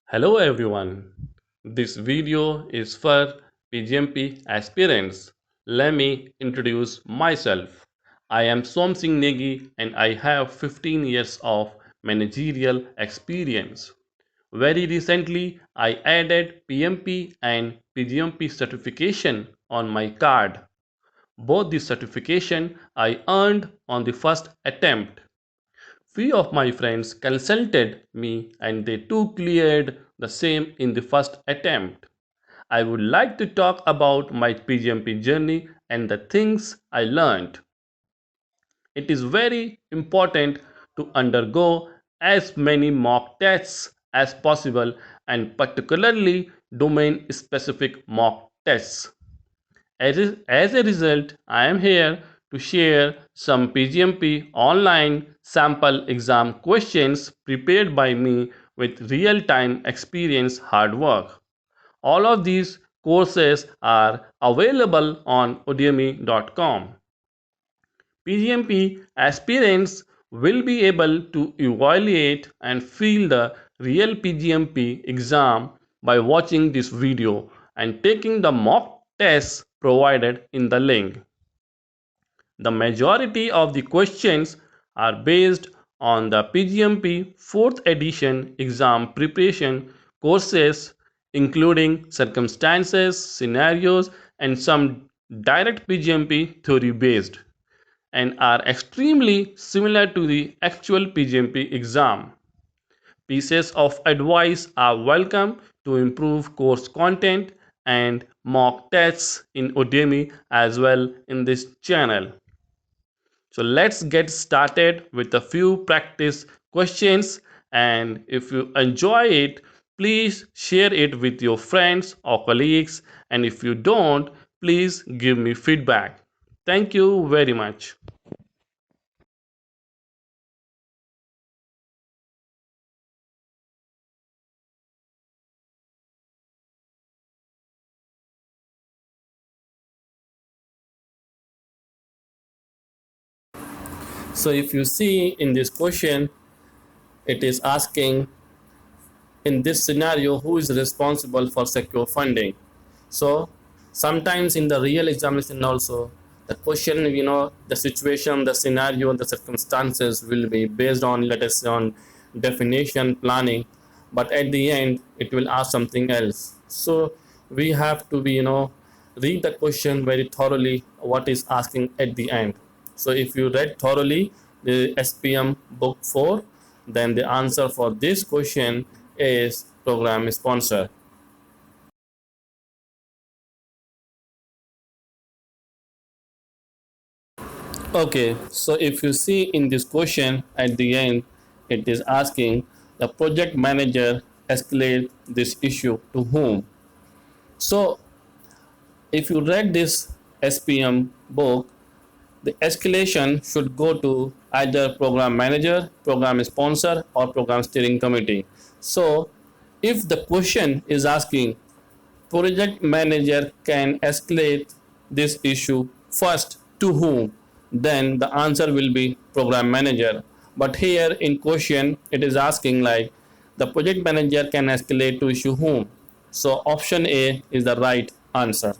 Hello everyone. This video is for PGMP aspirants. Let me introduce myself. I am Singh Negi and I have 15 years of managerial experience. Very recently, I added PMP and PGMP certification on my card. Both the certification I earned on the first attempt. Few of my friends consulted me and they too cleared the same in the first attempt. I would like to talk about my PGMP journey and the things I learned. It is very important to undergo as many mock tests as possible and particularly domain specific mock tests. As a result, I am here to share some PGMP online sample exam questions prepared by me with real time experience hard work. All of these courses are available on udemy.com. PGMP aspirants will be able to evaluate and feel the real PGMP exam by watching this video and taking the mock tests provided in the link. The majority of the questions are based on the PGMP 4th edition exam preparation courses, including circumstances, scenarios, and some direct PGMP theory based, and are extremely similar to the actual PGMP exam. Pieces of advice are welcome to improve course content and mock tests in Udemy as well in this channel. So let's get started with a few practice questions, and if you enjoy it, please share it with your friends or colleagues, and if you don't, please give me feedback. Thank you very much. So if you see in this question, it is asking in this scenario who is responsible for secure funding. So sometimes in the real examination also, the question, the situation, the scenario, the circumstances will be based on, let us say, on definition, planning, but at the end it will ask something else. So we have to be, read the question very thoroughly what is asking at the end. So if you read thoroughly the SPM book 4, then the answer for this question is program sponsor. Okay, so if you see in this question at the end, it is asking the project manager escalate this issue to whom. So if you read this SPM book, the escalation should go to either program manager, program sponsor, or program steering committee. So if the question is asking project manager can escalate this issue first to whom, then the answer will be program manager. But here in question it is asking like the project manager can escalate to issue whom, so option A is the right answer.